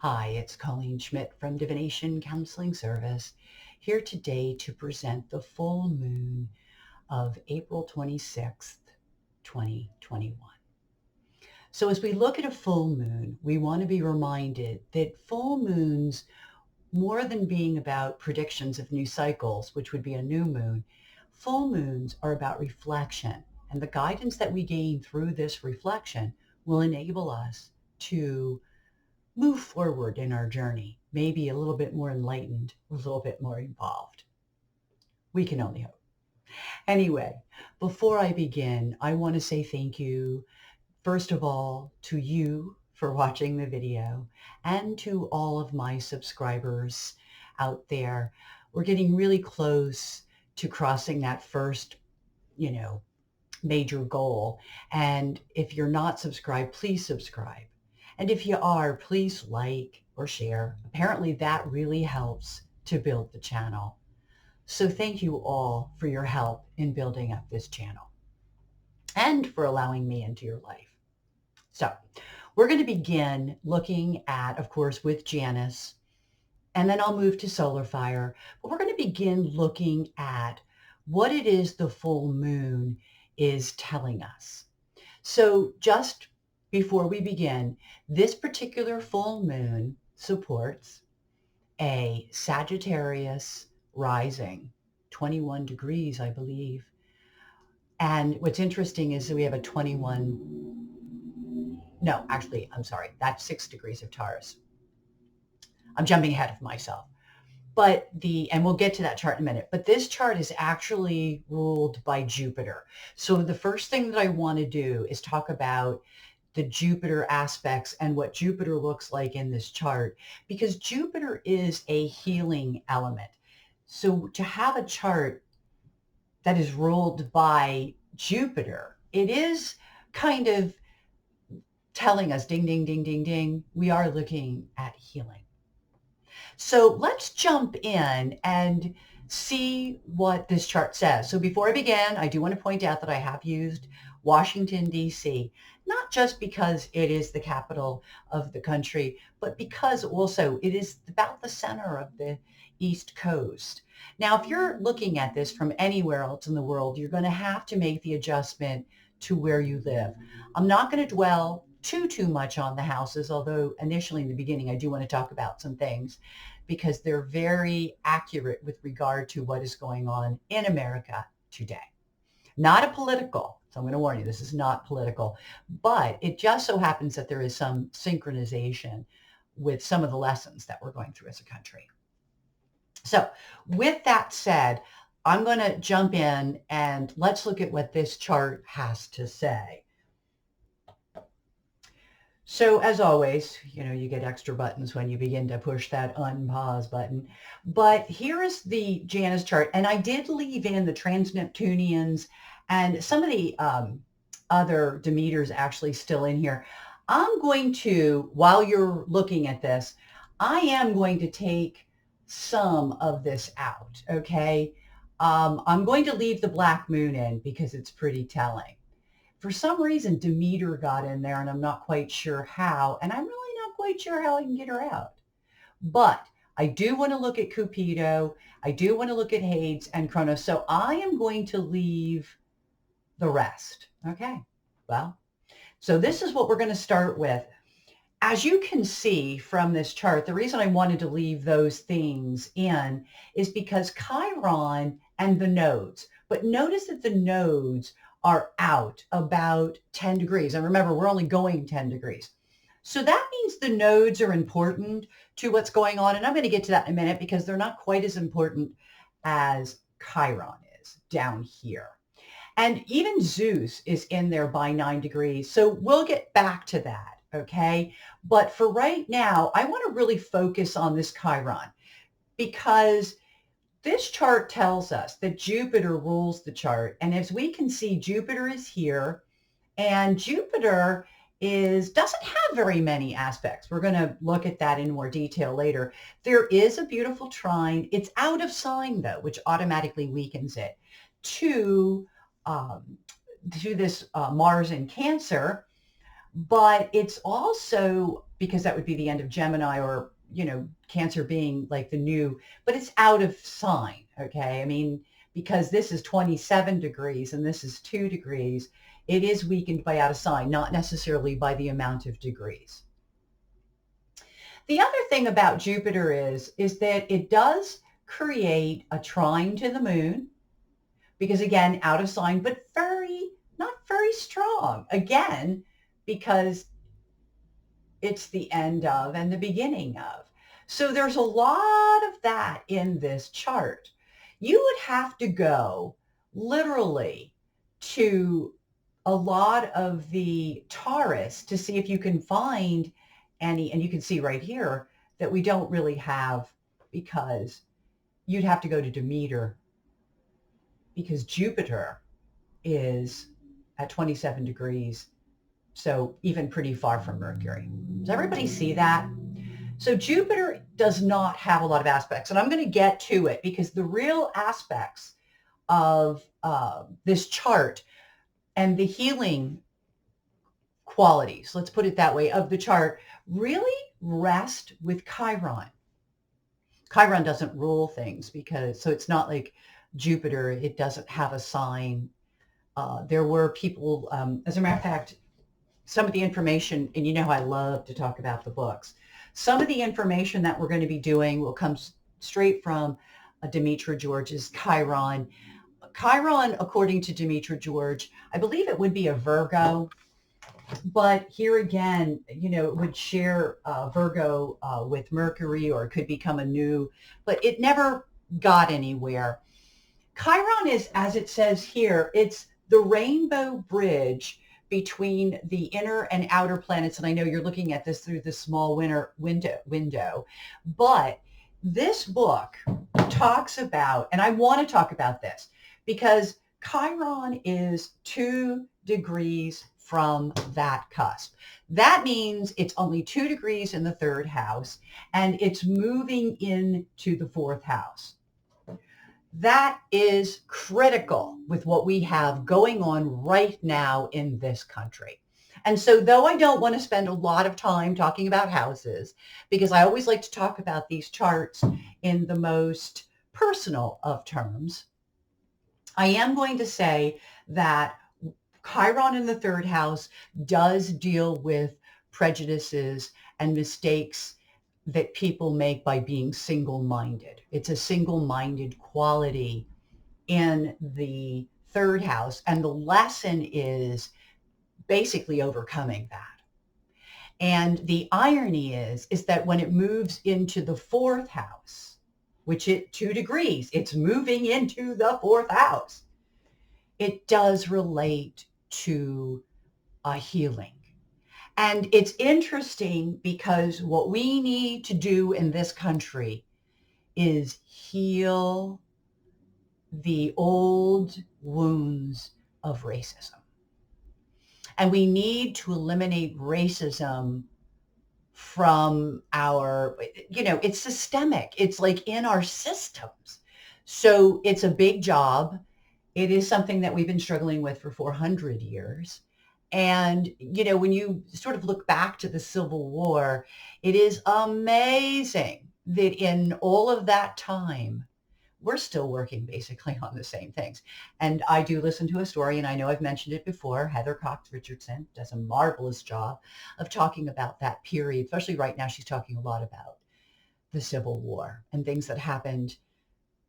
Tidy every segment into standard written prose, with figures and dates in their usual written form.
Hi, it's Colleen Schmidt from Divination Counseling Service, here today to present the full moon of April 26th, 2021. So as we look at a full moon, we want to be reminded that full moons, more than being about predictions of new cycles, which would be a new moon, full moons are about reflection. And the guidance that we gain through this reflection will enable us to move forward in our journey, maybe a little bit more enlightened, a little bit more involved. We can only hope. Anyway, before I begin, I want to say thank you, first of all, to you for watching the video and to all of my subscribers out there. We're getting really close to crossing that first, major goal. And if you're not subscribed, please subscribe. And if you are, please like or share. Apparently that really helps to build the channel. So thank you all for your help in building up this channel and for allowing me into your life. So we're going to begin looking at, of course, with Janus, and then I'll move to solar fire. But we're going to begin looking at what it is the full moon is telling us. So just before we begin, this particular full moon supports a Sagittarius rising, 21 degrees, I believe. And what's interesting is that we have a 21, no, actually, I'm sorry, that's 6 degrees of Taurus. I'm jumping ahead of myself. But and we'll get to that chart in a minute, but this chart is actually ruled by Jupiter. So the first thing that I want to do is talk about the Jupiter aspects and what Jupiter looks like in this chart, because Jupiter is a healing element. So to have a chart that is ruled by Jupiter, it is kind of telling us, ding, ding, ding, ding, ding, we are looking at healing. So let's jump in and see what this chart says. So before I begin, I do want to point out that I have used Washington, D.C., not just because it is the capital of the country, but because also it is about the center of the East Coast. Now, if you're looking at this from anywhere else in the world, you're going to have to make the adjustment to where you live. I'm not going to dwell too much on the houses, although initially in the beginning, I do want to talk about some things because they're very accurate with regard to what is going on in America today. Not a political, so I'm going to warn you, this is not political, but it just so happens that there is some synchronization with some of the lessons that we're going through as a country. So with that said, I'm going to jump in and let's look at what this chart has to say. So as always, you get extra buttons when you begin to push that unpause button. But here is the Janus chart. And I did leave in the Trans-Neptunians and some of the other Demeters actually still in here. I'm going to, while you're looking at this, I am going to take some of this out, okay? I'm going to leave the black moon in because it's pretty telling. For some reason, Demeter got in there, and I'm not quite sure how, and I'm really not quite sure how I can get her out. But I do want to look at Cupido. I do want to look at Hades and Kronos. So I am going to leave the rest. Okay, well, so this is what we're going to start with. As you can see from this chart, the reason I wanted to leave those things in is because Chiron and the nodes, but notice that the nodes are out about 10 degrees. And remember, we're only going 10 degrees. So that means the nodes are important to what's going on. And I'm going to get to that in a minute because they're not quite as important as Chiron is down here. And even Zeus is in there by 9 degrees. So we'll get back to that, okay? But for right now, I want to really focus on this Chiron because this chart tells us that Jupiter rules the chart. And as we can see, Jupiter is here and Jupiter doesn't have very many aspects. We're going to look at that in more detail later. There is a beautiful trine. It's out of sign though, which automatically weakens it to this Mars in Cancer, but it's also because that would be the end of Gemini, or, Cancer being like the new, but it's out of sign. Okay. I mean, because this is 27 degrees and this is 2 degrees, it is weakened by out of sign, not necessarily by the amount of degrees. The other thing about Jupiter is that it does create a trine to the moon, because again, out of sign, but not very strong. Again, because it's the end of and the beginning of. So there's a lot of that in this chart. You would have to go literally to a lot of the Taurus to see if you can find any, and you can see right here that we don't really have, because you'd have to go to Demeter, because Jupiter is at 27 degrees. So even pretty far from Mercury. Does everybody see that? So Jupiter does not have a lot of aspects, and I'm going to get to it, because the real aspects of this chart and the healing qualities, let's put it that way, of the chart really rest with Chiron. Chiron doesn't rule things, so it's not like Jupiter. It doesn't have a sign. There were people, as a matter of fact, some of the information, and you know how I love to talk about the books. Some of the information that we're going to be doing will come straight from Demetra George's Chiron. Chiron, according to Demetra George, I believe it would be a Virgo, but here again, it would share Virgo with Mercury, or it could become a new, but it never got anywhere. Chiron is, as it says here, it's the rainbow bridge between the inner and outer planets. And I know you're looking at this through the small window, but this book talks about, and I want to talk about this, because Chiron is 2 degrees from that cusp. That means it's only 2 degrees in the 3rd house, and it's moving into the 4th house. That is critical with what we have going on right now in this country. And so, though I don't want to spend a lot of time talking about houses, because I always like to talk about these charts in the most personal of terms, I am going to say that Chiron in the 3rd house does deal with prejudices and mistakes that people make by being single-minded. It's a single-minded quality in the 3rd house. And the lesson is basically overcoming that. And the irony is that when it moves into the 4th house, which at 2 degrees, it's moving into the 4th house, it does relate to a healing. And it's interesting, because what we need to do in this country is heal the old wounds of racism. And we need to eliminate racism from our, it's systemic. It's like in our systems. So it's a big job. It is something that we've been struggling with for 400 years. And, when you sort of look back to the Civil War, it is amazing that in all of that time, we're still working basically on the same things. And I do listen to a story, and I know I've mentioned it before. Heather Cox Richardson does a marvelous job of talking about that period, especially right now. She's talking a lot about the Civil War and things that happened,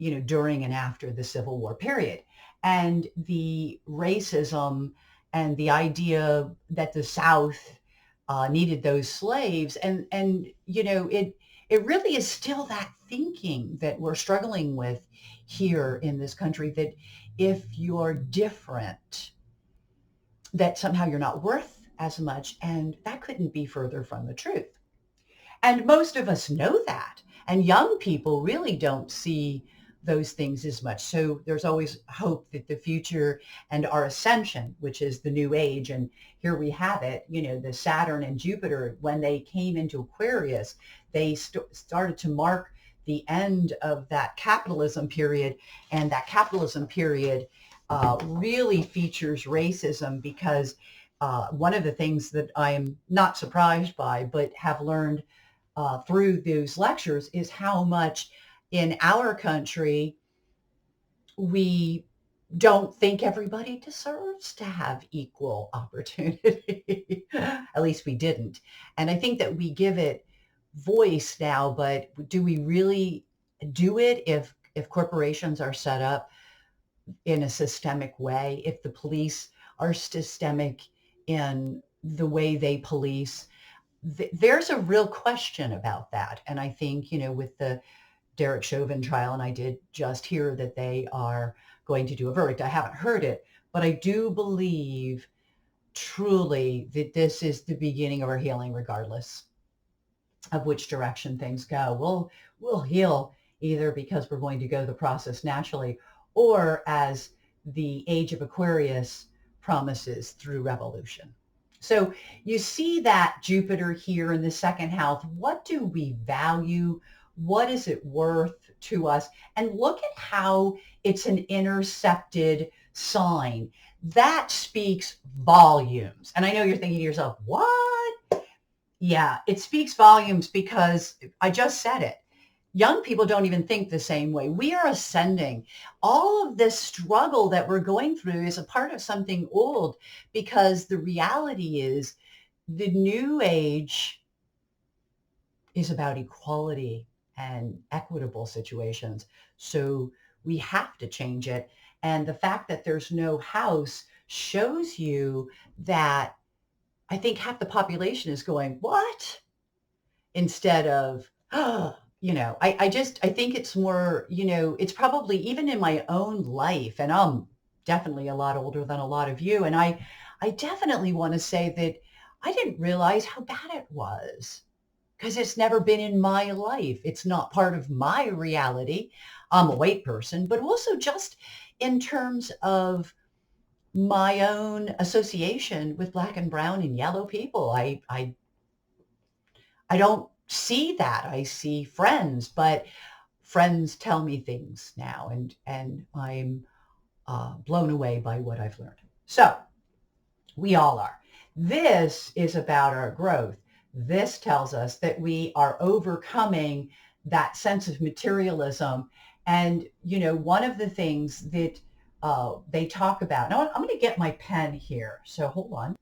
during and after the Civil War period, and the racism and the idea that the South needed those slaves. And it really is still that thinking that we're struggling with here in this country, that if you're different, that somehow you're not worth as much. And that couldn't be further from the truth. And most of us know that. And young people really don't see those things as much. So there's always hope that the future and our ascension, which is the new age, and here we have it, the Saturn and Jupiter, when they came into Aquarius, they started to mark the end of that capitalism period. And that capitalism period really features racism, because one of the things that I'm not surprised by, but have learned through those lectures is how much in our country we don't think everybody deserves to have equal opportunity. At least we didn't. And I think that we give it voice now, but do we really do it if corporations are set up in a systemic way, if the police are systemic in the way they police? There's a real question about that. And I think, with the Derek Chauvin trial, and I did just hear that they are going to do a verdict. I haven't heard it, but I do believe truly that this is the beginning of our healing, regardless of which direction things go. We'll heal either because we're going to go the process naturally, or as the age of Aquarius promises, through revolution. So you see that Jupiter here in the second house. What do we value? What is it worth to us? And look at how it's an intercepted sign. That speaks volumes. And I know you're thinking to yourself, what? Yeah, it speaks volumes because I just said it. Young people don't even think the same way. We are ascending. All of this struggle that we're going through is a part of something old, because the reality is the new age is about equality and equitable situations. So we have to change it. And the fact that there's no house shows you that I think half the population is going, what? Instead of, oh, I think it's more, it's probably even in my own life, and I'm definitely a lot older than a lot of you. And I definitely want to say that I didn't realize how bad it was, because it's never been in my life. It's not part of my reality. I'm a white person, but also just in terms of my own association with black and brown and yellow people. I don't see that. I see friends, but friends tell me things now, and I'm blown away by what I've learned. So we all are. This is about our growth. This tells us that we are overcoming that sense of materialism. And, one of the things that they talk about, now I'm going to get my pen here. So hold on.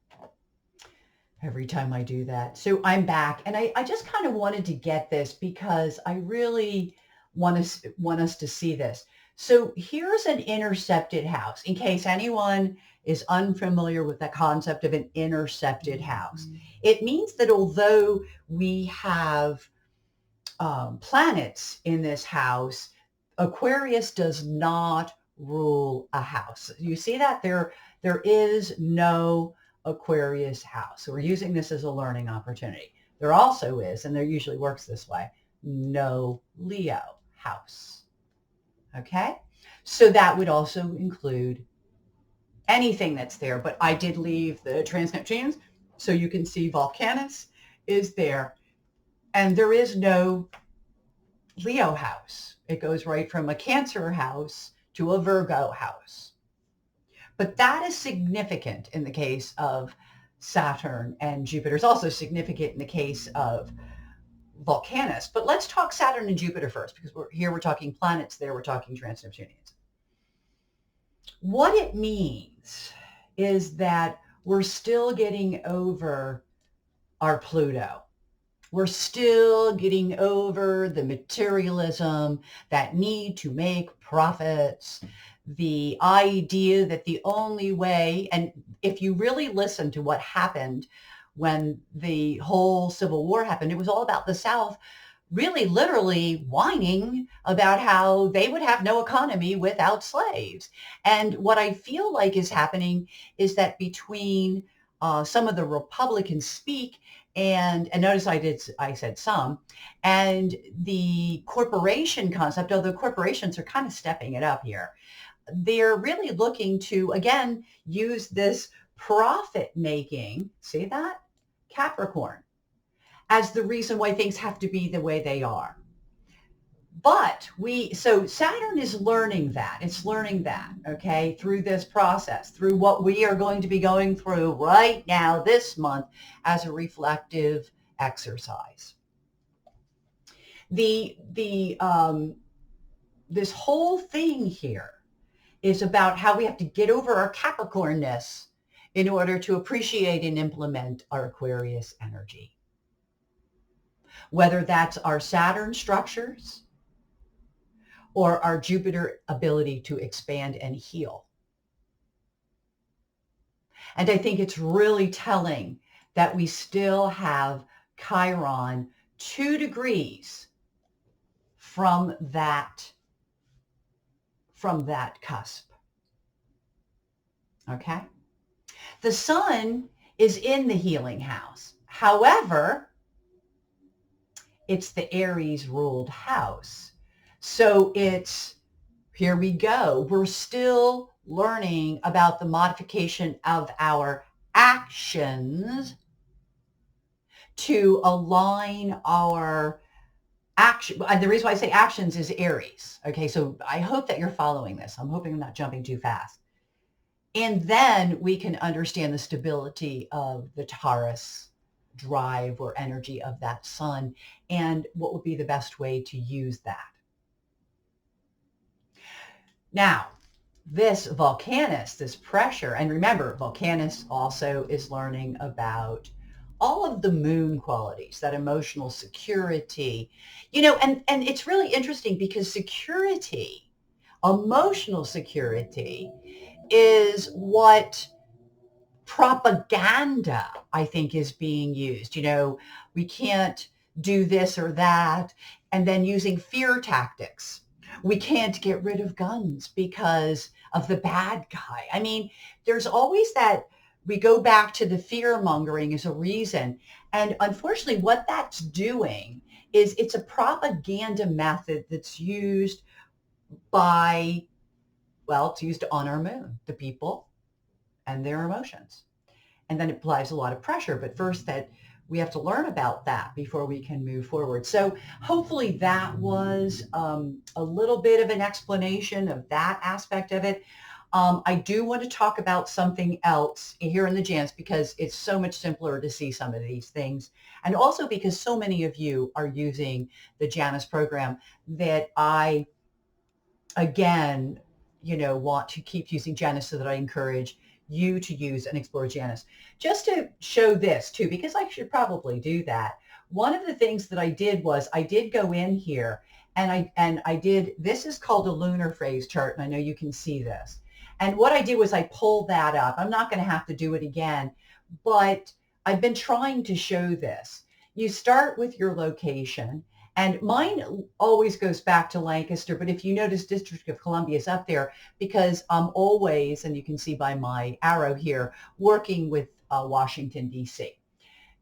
Every time I do that. So I'm back, and I just kind of wanted to get this because I really want us to see this. So here's an intercepted house, in case anyone is unfamiliar with the concept of an intercepted house. It means that although we have planets in this house, Aquarius does not rule a house. You see that? There is no Aquarius house. So we're using this as a learning opportunity. There also is, and there usually works this way, no Leo house. Okay? So that would also include anything that's there, but I did leave the trans-Neptunians, so you can see Volcanus is there, and there is no Leo house. It goes right from a Cancer house to a Virgo house. But that is significant in the case of Saturn, and Jupiter is also significant in the case of Volcanus. But let's talk Saturn and Jupiter first, because we're talking planets, there we're talking trans-Neptunians. What it means is that we're still getting over our Pluto. We're still getting over the materialism, that need to make profits, the idea that the only way, and if you really listen to what happened when the whole Civil War happened, it was all about the South really literally whining about how they would have no economy without slaves. And what I feel like is happening is that between some of the Republicans speak, and notice I said some, and the corporation concept, although corporations are kind of stepping it up here, they're really looking to, again, use this profit making, see that? Capricorn, as the reason why things have to be the way they are. But so Saturn is learning that. It's learning that, okay, through this process, through what we are going to be going through right now this month as a reflective exercise. This whole thing here is about how we have to get over our Capricornness in order to appreciate and implement our Aquarius energy. Whether that's our Saturn structures or our Jupiter ability to expand and heal. And I think it's really telling that we still have Chiron 2 degrees from that cusp. Okay? The sun is in the healing house. However, it's the Aries ruled house. So here we go. We're still learning about the modification of our actions to align our action. And the reason why I say actions is Aries. Okay, so I hope that you're following this. I'm hoping I'm not jumping too fast. And then we can understand the stability of the Taurus drive or energy of that sun and what would be the best way to use that. Now, this Volcanus, this pressure, and remember, Volcanus also is learning about all of the moon qualities, that emotional security, and it's really interesting because security, emotional security is what propaganda, I think, is being used. We can't do this or that, and then using fear tactics. We can't get rid of guns because of the bad guy. I mean, there's always that. We go back to the fear mongering as a reason. And unfortunately, what that's doing is it's a propaganda method that's used it's used on our moon, the people and their emotions. And then it applies a lot of pressure. But first, that we have to learn about that before we can move forward. So hopefully that was a little bit of an explanation of that aspect of it. I do want to talk about something else here in the Janus because it's so much simpler to see some of these things. And also because so many of you are using the Janus program that I, again, want to keep using Janus so that I encourage you to use and explore Janus. Just to show this too, because I should probably do that. One of the things that I did was I did go in here and I did, this is called a lunar phase chart. And I know you can see this. And what I did was I pulled that up. I'm not going to have to do it again, but I've been trying to show this. You start with your location. And mine always goes back to Lancaster, but if you notice, District of Columbia is up there because I'm always, and you can see by my arrow here, working with Washington, D.C.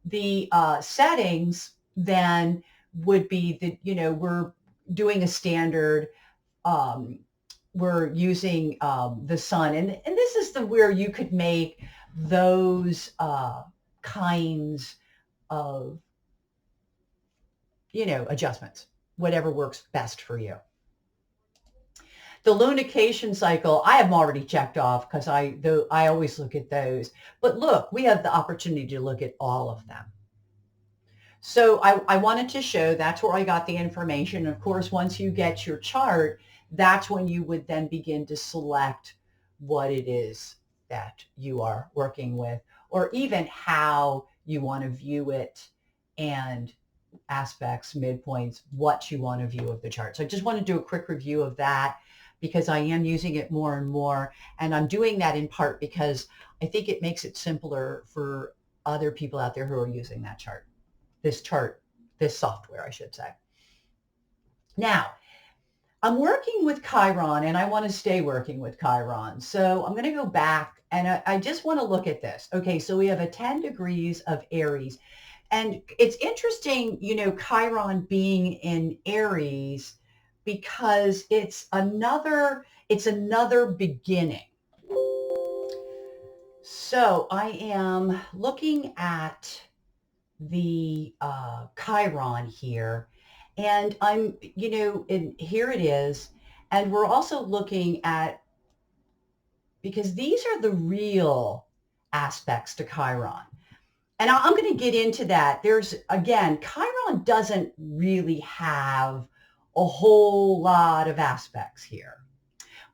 The settings then would be that, we're doing a standard, we're using the sun. And this is where you could make those kinds of adjustments, whatever works best for you. The lunication cycle, I have them already checked off because I always look at those. But look, we have the opportunity to look at all of them. So I wanted to show that's where I got the information. Of course, once you get your chart, that's when you would then begin to select what it is that you are working with, or even how you want to view it and aspects, midpoints, what you want to view of the chart. So I just want to do a quick review of that because I am using it more and more. And I'm doing that in part because I think it makes it simpler for other people out there who are using that chart, this software, I should say. Now, I'm working with Chiron and I want to stay working with Chiron. So I'm going to go back and I just want to look at this. Okay, so we have a 10 degrees of Aries. And it's interesting, Chiron being in Aries because it's another beginning. So I am looking at the Chiron here, And and here it is. And we're also looking at, because these are the real aspects to Chiron. And I'm going to get into that. There's, again, Chiron doesn't really have a whole lot of aspects here.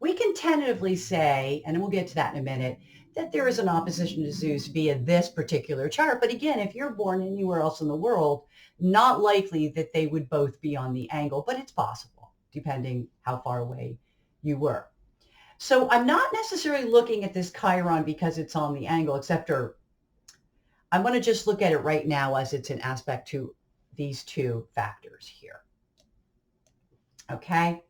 We can tentatively say, and we'll get to that in a minute, that there is an opposition to Zeus via this particular chart. But again, if you're born anywhere else in the world, not likely that they would both be on the angle, but it's possible, depending how far away you were. So I'm not necessarily looking at this Chiron because it's on the angle, except for I want to just look at it right now as it's an aspect to these two factors here. Okay.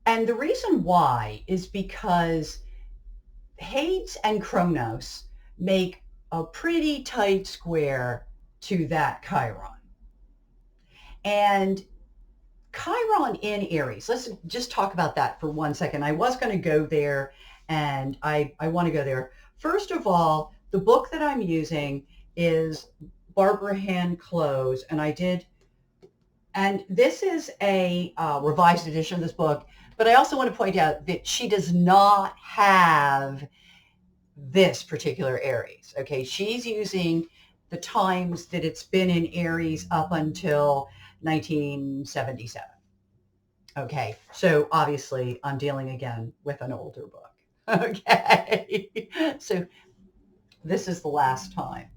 And the reason why is because Hades and Kronos make a pretty tight square to that Chiron. And Chiron in Aries, let's just talk about that for 1 second. I was going to go there, and I want to go there. First of all, the book that I'm using is Barbara Hand Close, and this is a revised edition of this book, but I also want to point out that she does not have this particular Aries. Okay, she's using the times that it's been in Aries up until 1977. Okay, so obviously I'm dealing again with an older book. Okay, so this is the last time.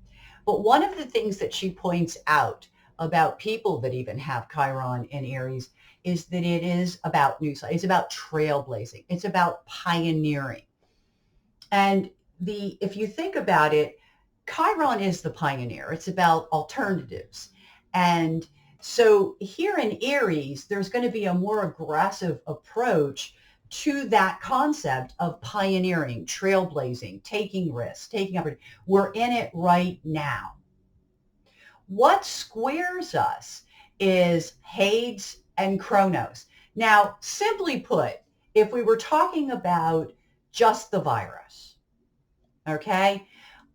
But one of the things that she points out about people that even have Chiron in Aries is that it is about new sight. It's about trailblazing. It's about pioneering. And if you think about it, Chiron is the pioneer. It's about alternatives. And so here in Aries, there's going to be a more aggressive approach to that concept of pioneering, trailblazing, taking risks, taking opportunity. We're in it right now. What squares us is Hades and Kronos. Now, simply put, if we were talking about just the virus, okay,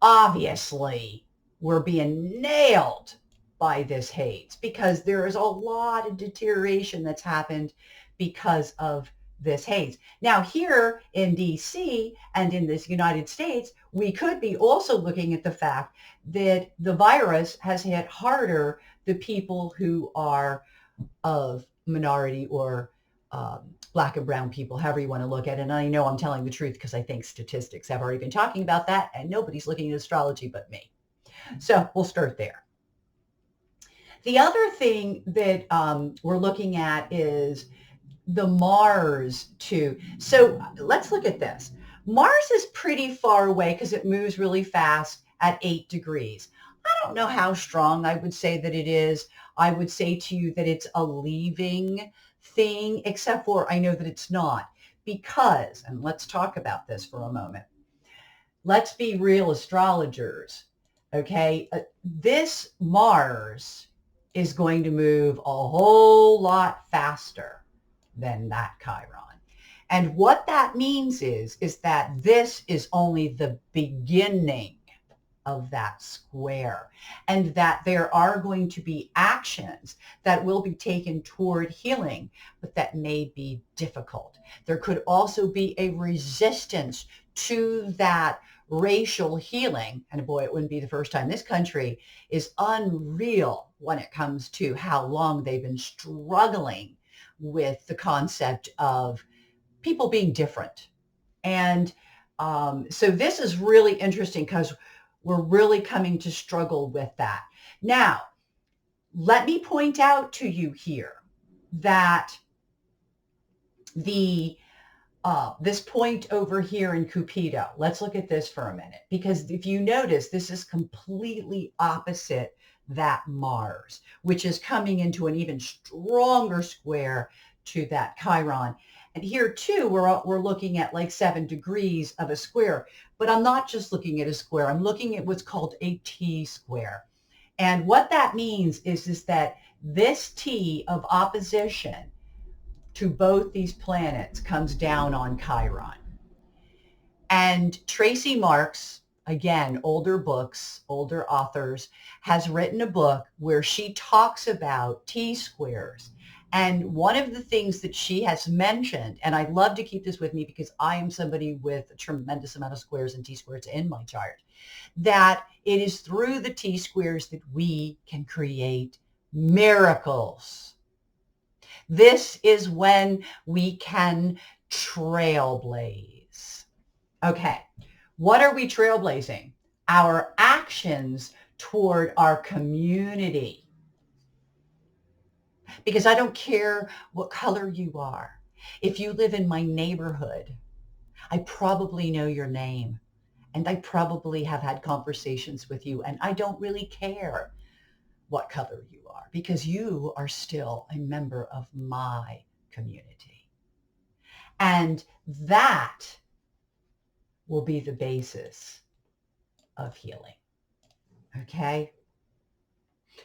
obviously we're being nailed by this Hades because there is a lot of deterioration that's happened because of this Hades. Now here in DC and in this United States, we could be also looking at the fact that the virus has hit harder the people who are of minority or Black and brown people, however you want to look at it. And I know I'm telling the truth because I think statistics have already been talking about that and nobody's looking at astrology but me. So we'll start there. The other thing that we're looking at is the Mars too. So let's look at this. Mars is pretty far away because it moves really fast at 8 degrees. I don't know how strong I would say that it is. I would say to you that it's a leaving thing, except for I know that it's not because, and let's talk about this for a moment. Let's be real astrologers. Okay. This Mars is going to move a whole lot faster than that Chiron. And what that means is that this is only the beginning of that square, and that there are going to be actions that will be taken toward healing, but that may be difficult. There could also be a resistance to that racial healing. And boy, it wouldn't be the first time. This country is unreal when it comes to how long they've been struggling with the concept of people being different. And so this is really interesting because we're really coming to struggle with that. Now, let me point out to you here that this point over here in Cupido, let's look at this for a minute, because if you notice, this is completely opposite that Mars, which is coming into an even stronger square to that Chiron. And here too, we're looking at like 7 degrees of a square, but I'm not just looking at a square. I'm looking at what's called a T-square. And what that means is that this T of opposition to both these planets comes down on Chiron. And Tracy Marks, again, older books, older authors, has written a book where she talks about T-squares. And one of the things that she has mentioned, and I love to keep this with me because I am somebody with a tremendous amount of squares and T-squares in my chart, that it is through the T-squares that we can create miracles. This is when we can trailblaze. Okay, what are we trailblazing? Our actions toward our community. Because I don't care what color you are. If you live in my neighborhood, I probably know your name and I probably have had conversations with you, and I don't really care what color you are because you are still a member of my community. And that will be the basis of healing. Okay?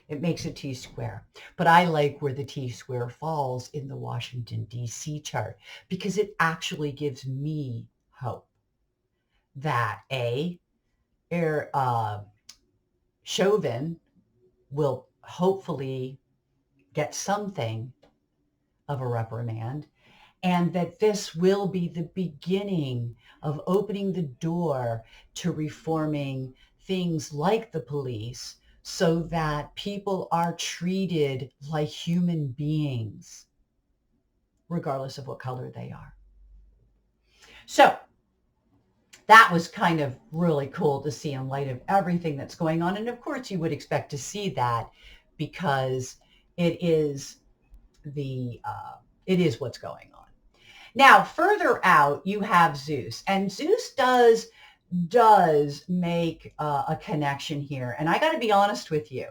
It makes a T-square. But I like where the T-square falls in the Washington, D.C. chart because it actually gives me hope that Chauvin will hopefully get something of a reprimand, and that this will be the beginning of opening the door to reforming things like the police so that people are treated like human beings, regardless of what color they are. So that was kind of really cool to see in light of everything that's going on. And of course, you would expect to see that because it is what's going on. Now, further out, you have Zeus, and Zeus does make a connection here. And I got to be honest with you.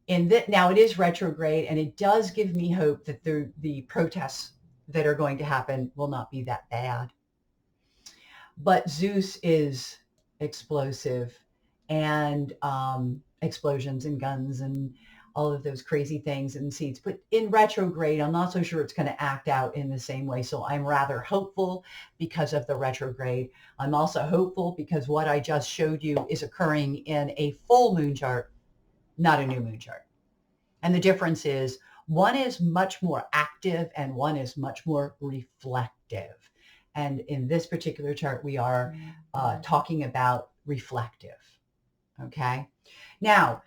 Now it is retrograde, and it does give me hope that the protests that are going to happen will not be that bad. But Zeus is explosive, and explosions and guns and all of those crazy things and seeds. But in retrograde, I'm not so sure it's going to act out in the same way. So I'm rather hopeful because of the retrograde. I'm also hopeful because what I just showed you is occurring in a full moon chart, not a new moon chart. And the difference is one is much more active and one is much more reflective. And in this particular chart, we are talking about reflective. Okay. Now,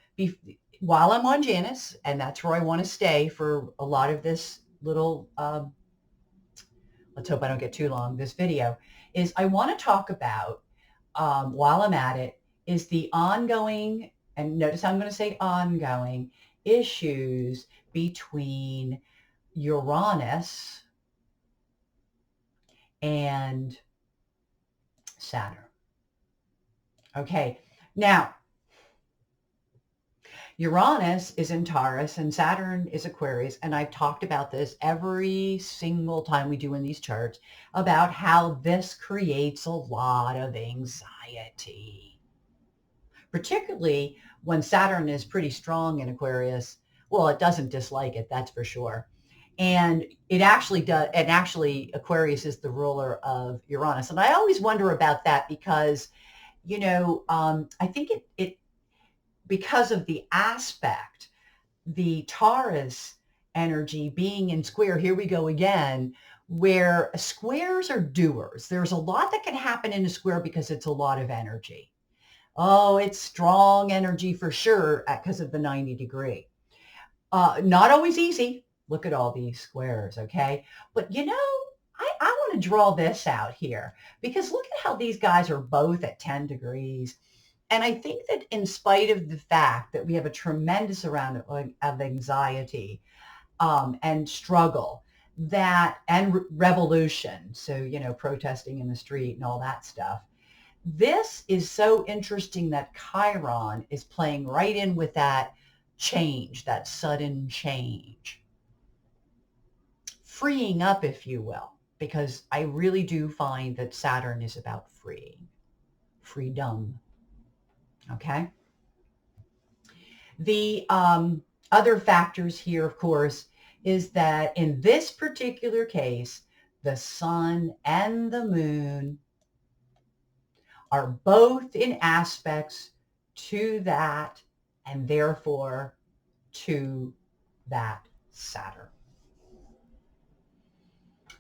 while I'm on Janus, and that's where I want to stay for a lot of this little, let's hope I don't get too long, this video, is I want to talk about, while I'm at it, is the ongoing, and notice I'm going to say ongoing, issues between Uranus and Saturn. Okay, now, Uranus is in Taurus and Saturn is Aquarius. And I've talked about this every single time we do in these charts about how this creates a lot of anxiety, particularly when Saturn is pretty strong in Aquarius. Well, it doesn't dislike it, that's for sure. And it actually does. And actually, Aquarius is the ruler of Uranus. And I always wonder about that because, I think it because of the aspect, the Taurus energy being in square, here we go again, where squares are doers. There's a lot that can happen in a square because it's a lot of energy. Oh, it's strong energy for sure because of the 90 degree. Not always easy. Look at all these squares, okay? But I want to draw this out here because look at how these guys are both at 10 degrees. And I think that in spite of the fact that we have a tremendous amount of anxiety and struggle, and revolution, so, protesting in the street and all that stuff, this is so interesting that Chiron is playing right in with that change, that sudden change. Freeing up, if you will, because I really do find that Saturn is about freedom. Okay. The other factors here, of course, is that in this particular case, the sun and the moon are both in aspects to that and therefore to that Saturn.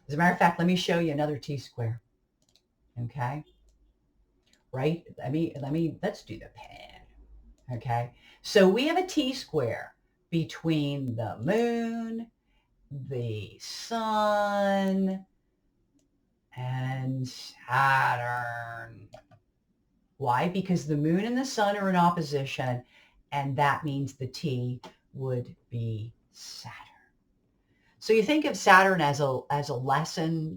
As a matter of fact, let me show you another T-square. Okay. Right? Let's do the pen. Okay. So we have a T-square between the moon, the sun, and Saturn. Why? Because the moon and the sun are in opposition, and that means the T would be Saturn. So you think of Saturn as a lesson,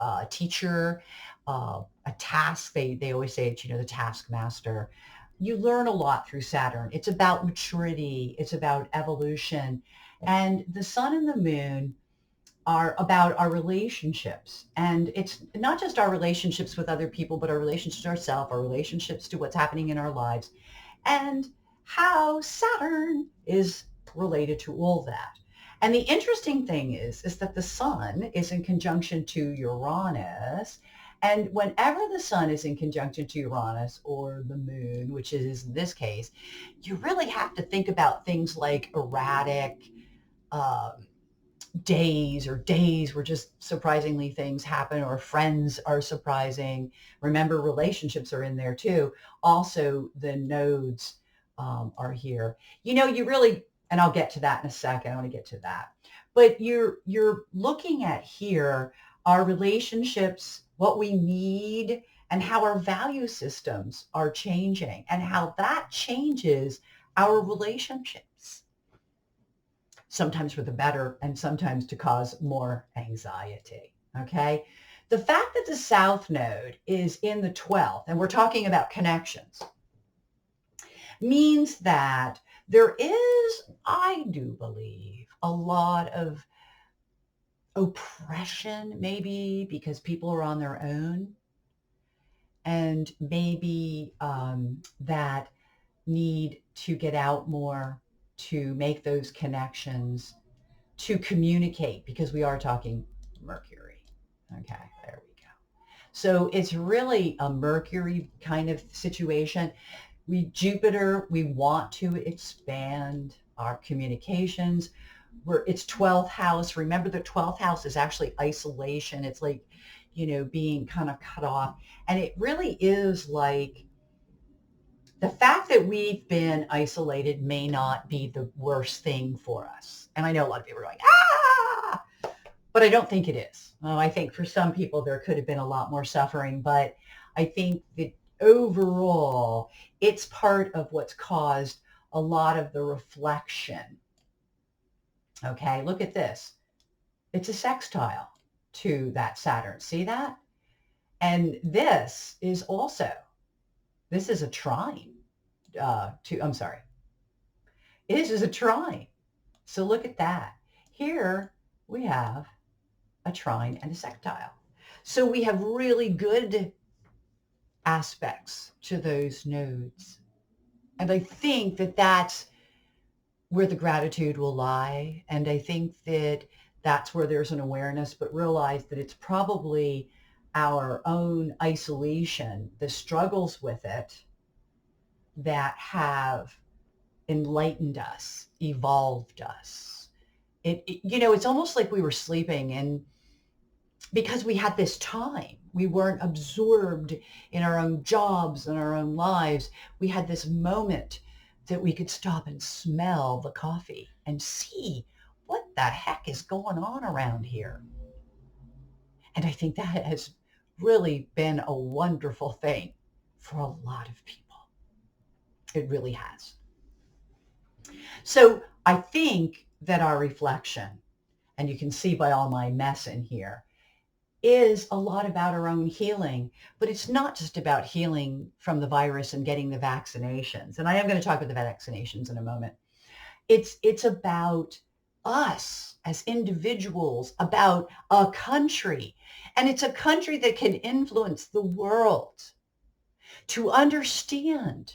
a teacher, a task. They always say it's, the taskmaster. You learn a lot through Saturn. It's about maturity. It's about evolution. And the sun and the moon are about our relationships. And it's not just our relationships with other people, but our relationships to ourselves, our relationships to what's happening in our lives, and how Saturn is related to all that. And the interesting thing is that the sun is in conjunction to Uranus. And whenever the sun is in conjunction to Uranus or the moon, which is in this case, you really have to think about things like erratic, days where just surprisingly things happen, or friends are surprising. Remember, relationships are in there too. Also, the nodes are here. You really, and I'll get to that in a second. I want to get to that. But you're looking at here our relationships, what we need, and how our value systems are changing, and how that changes our relationships, sometimes for the better and sometimes to cause more anxiety. Okay. The fact that the South Node is in the 12th, and we're talking about connections, means that there is, I do believe, a lot of oppression, maybe because people are on their own, and maybe that need to get out more, to make those connections, to communicate, because we are talking Mercury. Okay, there we go. So it's really a Mercury kind of situation. Jupiter, we want to expand our communications. It's 12th house. Remember, the 12th house is actually isolation. It's like, being kind of cut off. And it really is like, the fact that we've been isolated may not be the worst thing for us. And I know a lot of people are going, but I don't think it is. I think for some people there could have been a lot more suffering, but I think that overall it's part of what's caused a lot of the reflection. Okay, look at this. It's a sextile to that Saturn. See that? And this is a trine This is a trine. So look at that. Here we have a trine and a sextile. So we have really good aspects to those nodes. And I think that that's where the gratitude will lie. And I think that that's where there's an awareness, but realize that it's probably our own isolation, the struggles with it, that have enlightened us, evolved us. It's almost like we were sleeping, and because we had this time, we weren't absorbed in our own jobs and our own lives. We had this moment that we could stop and smell the coffee and see what the heck is going on around here. And I think that has really been a wonderful thing for a lot of people. It really has. So I think that our reflection, and you can see by all my mess in here, is a lot about our own healing. But it's not just about healing from the virus and getting the vaccinations. And I am going to talk about the vaccinations in a moment. It's about us as individuals, about a country. And it's a country that can influence the world, to understand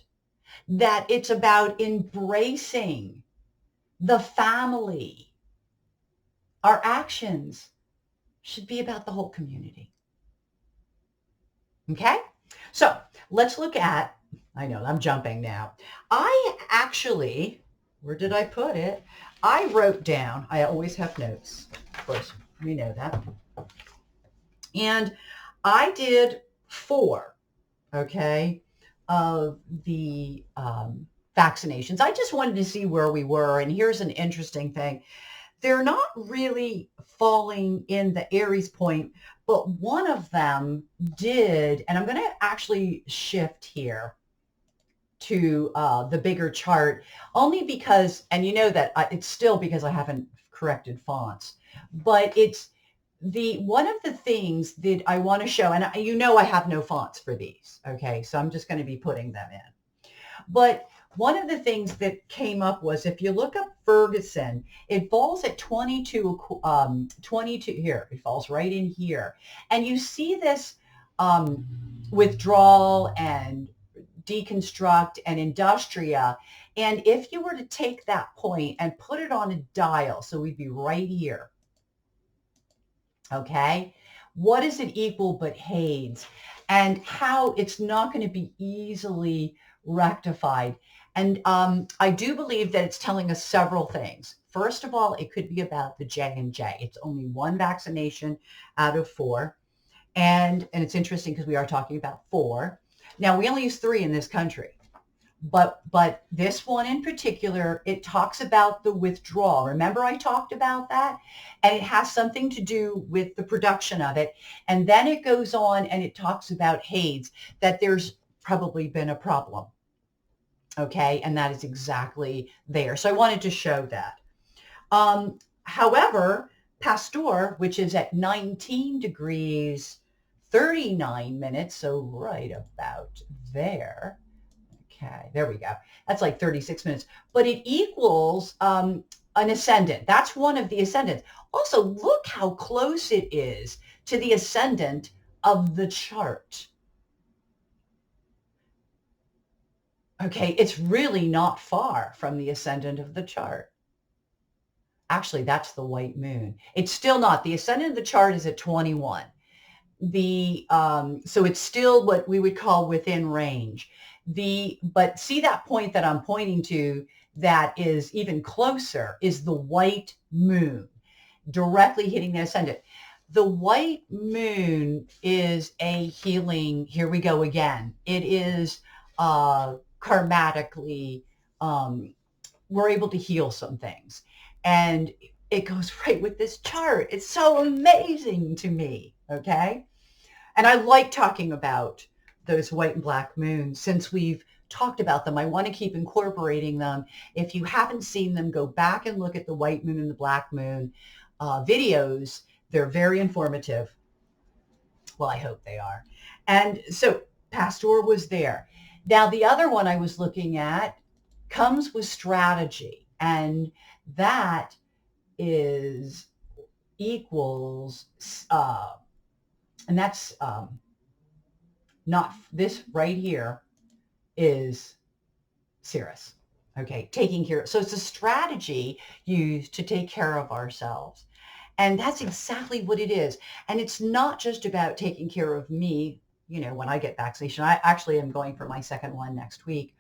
that it's about embracing the family. Our actions should be about the whole community. Okay? So let's look at, I know I'm jumping now. I actually, where did I put it? I wrote down, I always have notes. Of course, we know that. And I did 4, okay, of the vaccinations. I just wanted to see where we were. And here's an interesting thing. They're not really falling in the Aries point, but one of them did. And I'm going to actually shift here to the bigger chart only because, and you know that it's still because I haven't corrected fonts, but it's one of the things that I want to show, and you know I have no fonts for these, okay, so I'm just going to be putting them in. But one of the things that came up was if you look up Ferguson, it falls at 22, 22 here. It falls right in here. And you see this withdrawal and deconstruct and industria. And if you were to take that point and put it on a dial, so we'd be right here, okay, what is it equal but Hades, and how it's not going to be easily rectified. And I do believe that it's telling us several things. First of all, it could be about the J&J. It's only 1 vaccination out of 4. And it's interesting because we are talking about 4. Now, we only use 3 in this country. But this one in particular, it talks about the withdrawal. Remember I talked about that? And it has something to do with the production of it. And then it goes on and it talks about Hades, that there's probably been a problem. Okay, and that is exactly there. So I wanted to show that. However, Pasteur, which is at 19 degrees, 39 minutes, so right about there. Okay, there we go. That's like 36 minutes, but it equals an ascendant. That's one of the ascendants. Also, look how close it is to the ascendant of the chart. Okay, it's really not far from the ascendant of the chart. Actually, that's the white moon. It's still not. The ascendant of the chart is at 21. So it's still what we would call within range. But see that point that I'm pointing to that is even closer is the white moon directly hitting the ascendant. The white moon is a healing. Here we go again. It is karmatically, we're able to heal some things. And it goes right with this chart. It's so amazing to me. Okay. And I like talking about those white and black moons since we've talked about them. I want to keep incorporating them. If you haven't seen them, go back and look at the white moon and the black moon videos. They're very informative. Well, I hope they are. And so Pasteur was there. Now, the other one I was looking at comes with strategy, and that is equals, and that's not this right here is Cirrus. Okay, taking care. So it's a strategy used to take care of ourselves. And that's exactly what it is. And it's not just about taking care of me, you know, when I get vaccination. I actually am going for my second one next week.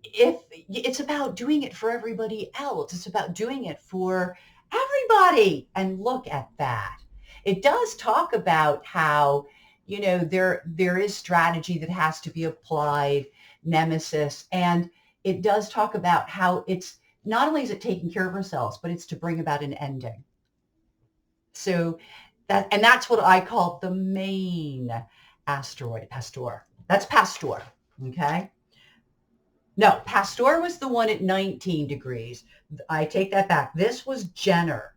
If it's about doing it for everybody else, it's about doing it for everybody. And look at that. It does talk about how, you know, there is strategy that has to be applied, nemesis, and it does talk about how it's not only is it taking care of ourselves, but it's to bring about an ending. So that's what I call the main asteroid, Pasteur. That's Pasteur, okay? No, Pasteur was the one at 19 degrees. I take that back. This was Jenner.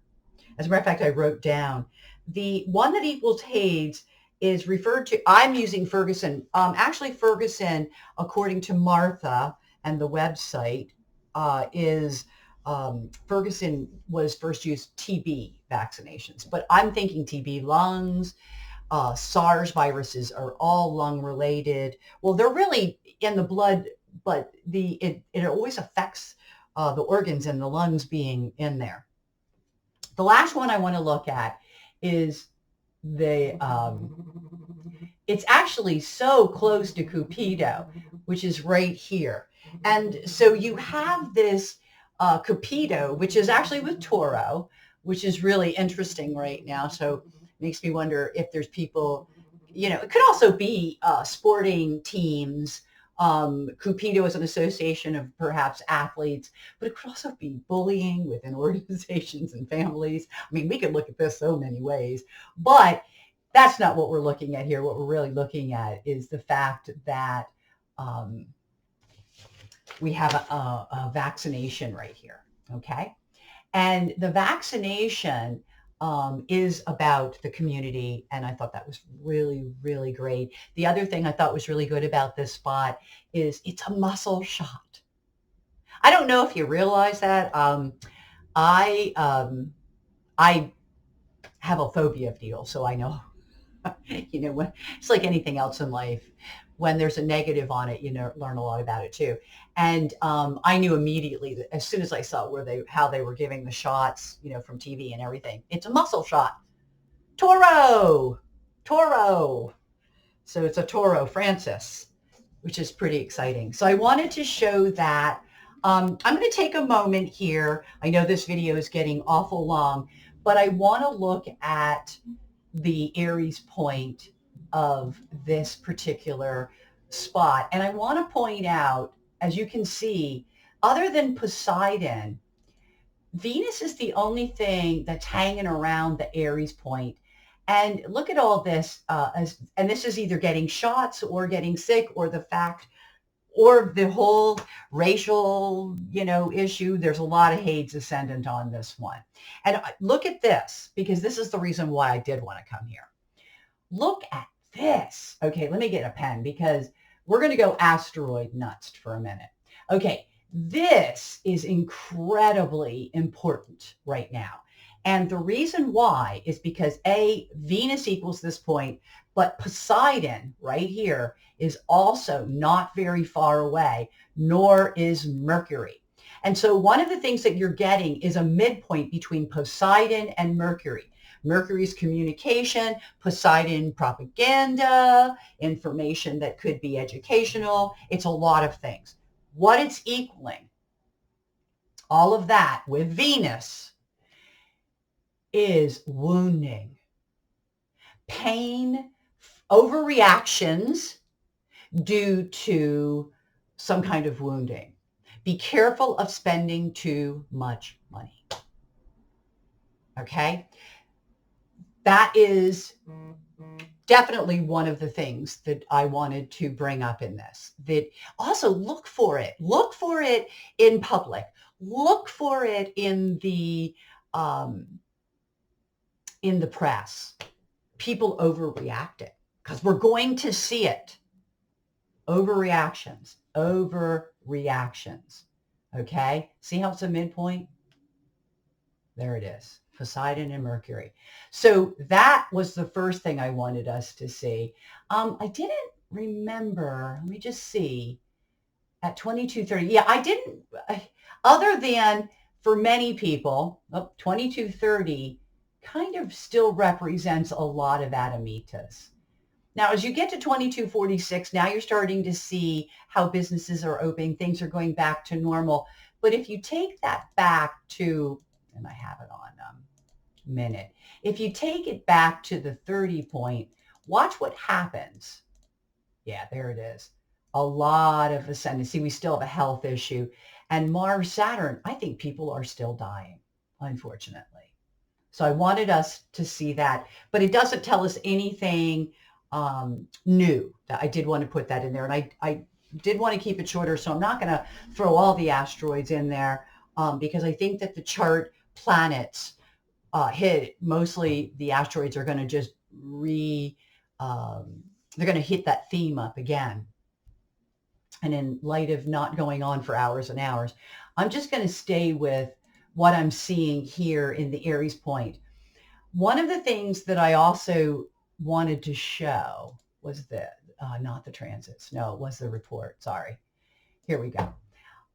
As a matter of fact, I wrote down the one that equals Hades is referred to. I'm using Ferguson. Actually, Ferguson, according to Martha and the website, is Ferguson was first used TB vaccinations, but I'm thinking TB lungs. SARS viruses are all lung related. Well, they're really in the blood, but it always affects the organs and the lungs being in there. The last one I want to look at is the it's actually so close to Cupido, which is right here. And so you have this Cupido, which is actually with Toro, which is really interesting right now. So it makes me wonder if there's people, it could also be sporting teams. Cupido is an association of perhaps athletes, but it could also be bullying within organizations and families. I mean, we could look at this so many ways, but that's not what we're looking at here. What we're really looking at is the fact that um, we have a vaccination right here. Okay. And the vaccination is about the community. And I thought that was really, really great. The other thing I thought was really good about this spot is it's a muscle shot. I don't know if you realize that. I I have a phobia of needles, so I know when it's like anything else in life, when there's a negative on it, learn a lot about it too. And I knew immediately that as soon as I saw how they were giving the shots, from TV and everything, it's a muscle shot. Toro. So it's a Toro Francis, which is pretty exciting. So I wanted to show that. I'm going to take a moment here. I know this video is getting awful long, but I want to look at the Aries point of this particular spot. And I want to point out, as you can see, other than Poseidon, Venus is the only thing that's hanging around the Aries point. And look at all this, and this is either getting shots or getting sick or the fact or the whole racial, issue. There's a lot of Hades ascendant on this one. And look at this, because this is the reason why I did want to come here. Look at this. Okay, let me get a pen because we're going to go asteroid nuts for a minute. Okay, this is incredibly important right now. And the reason why is because Venus equals this point, but Poseidon right here is also not very far away, nor is Mercury. And so one of the things that you're getting is a midpoint between Poseidon and Mercury. Mercury's communication, Poseidon propaganda, information that could be educational. It's a lot of things. What it's equaling, all of that with Venus, is wounding, pain, overreactions due to some kind of wounding. Be careful of spending too much money. Okay? That is definitely one of the things that I wanted to bring up in this. That also look for it. Look for it in public. Look for it in the press. People overreacting because we're going to see it. Overreactions. Okay? See how it's a midpoint? There it is. Poseidon and Mercury. So that was the first thing I wanted us to see. I didn't remember. Let me just see. At 2230. Yeah, I didn't. Other than for many people, 2230 kind of still represents a lot of Adamitas. Now, as you get to 2246, now you're starting to see how businesses are opening. Things are going back to normal. But if you take that back to, and I have it on minute, if you take it back to the 30 point, watch what happens. Yeah, there it is. A lot of ascendancy. We still have a health issue. And Mars, Saturn, I think people are still dying, unfortunately. So I wanted us to see that, but it doesn't tell us anything new. I did want to put that in there. And I did want to keep it shorter, so I'm not going to throw all the asteroids in there because I think that the chart planets hit, mostly the asteroids are going to just they're going to hit that theme up again. And in light of not going on for hours and hours, I'm just going to stay with what I'm seeing here in the Aries point. One of the things that I also wanted to show was not the transits. No, it was the report. Sorry. Here we go.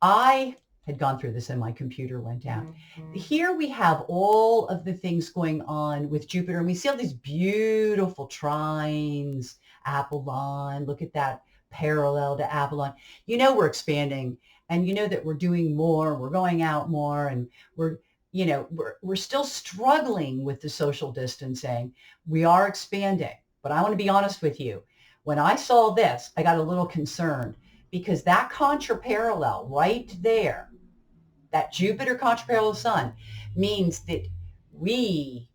I had gone through this and my computer went down. Here we have all of the things going on with Jupiter, and we see all these beautiful trines. Apollon, look at that parallel to Apollon. You know we're expanding, and you know that we're doing more, we're going out more, and we're still struggling with the social distancing. We are expanding, but I want to be honest with you. When I saw this, I got a little concerned because that contraparallel right there, that Jupiter contraparallel sun, means that we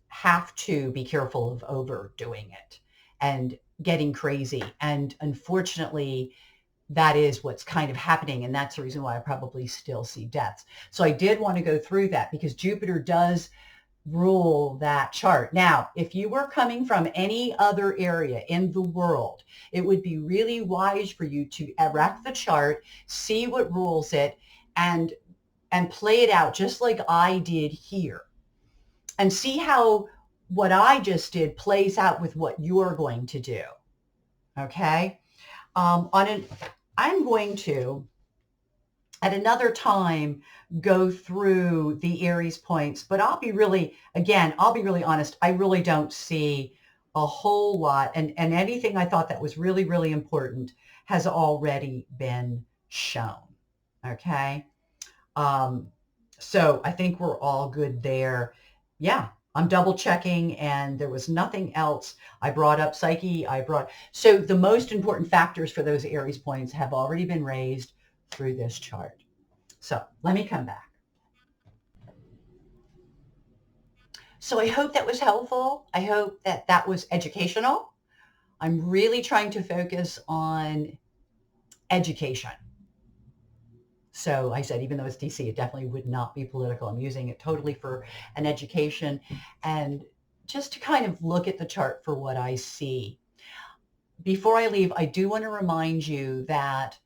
have to be careful of overdoing it and getting crazy. And unfortunately, that is what's kind of happening. And that's the reason why I probably still see deaths. So I did want to go through that because Jupiter does rule that chart. Now, if you were coming from any other area in the world, it would be really wise for you to erect the chart, see what rules it, and play it out just like I did here. And see how what I just did plays out with what you're going to do. Okay? I'm going to, at another time, go through the Aries points, but I'll be really honest. I really don't see a whole lot. And anything I thought that was really, really important has already been shown. Okay. So I think we're all good there. Yeah. I'm double checking and there was nothing else. I brought up Psyche. So the most important factors for those Aries points have already been raised through this chart. So let me come back. So I hope that was helpful. I hope that that was educational. I'm really trying to focus on education. So I said, even though it's DC, it definitely would not be political. I'm using it totally for an education and just to kind of look at the chart for what I see. Before I leave, I do want to remind you that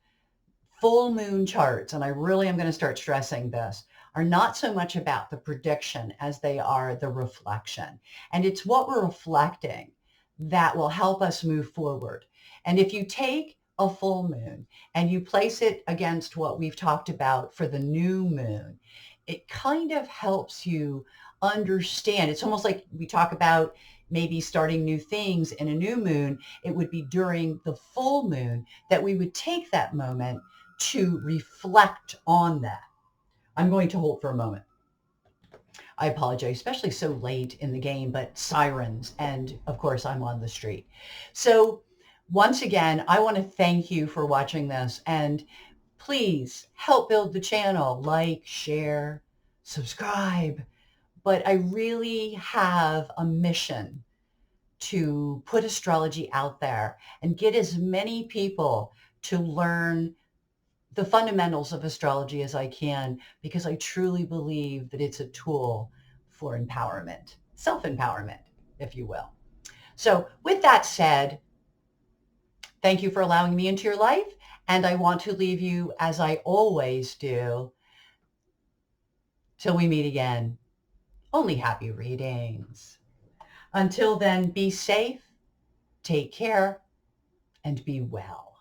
full moon charts, and I really am going to start stressing this, are not so much about the prediction as they are the reflection. And it's what we're reflecting that will help us move forward. And if you take a full moon and you place it against what we've talked about for the new moon, it kind of helps you understand. It's almost like we talk about maybe starting new things in a new moon. It would be during the full moon that we would take that moment to reflect on that. I'm going to hold for a moment. I apologize, especially so late in the game, but sirens, and of course I'm on the street. So once again, I want to thank you for watching this, and please help build the channel, like, share, subscribe. But I really have a mission to put astrology out there and get as many people to learn the fundamentals of astrology as I can, because I truly believe that it's a tool for empowerment, self-empowerment, if you will. So with that said, thank you for allowing me into your life. And I want to leave you, as I always do, till we meet again. Only happy readings. Until then, be safe, take care, and be well.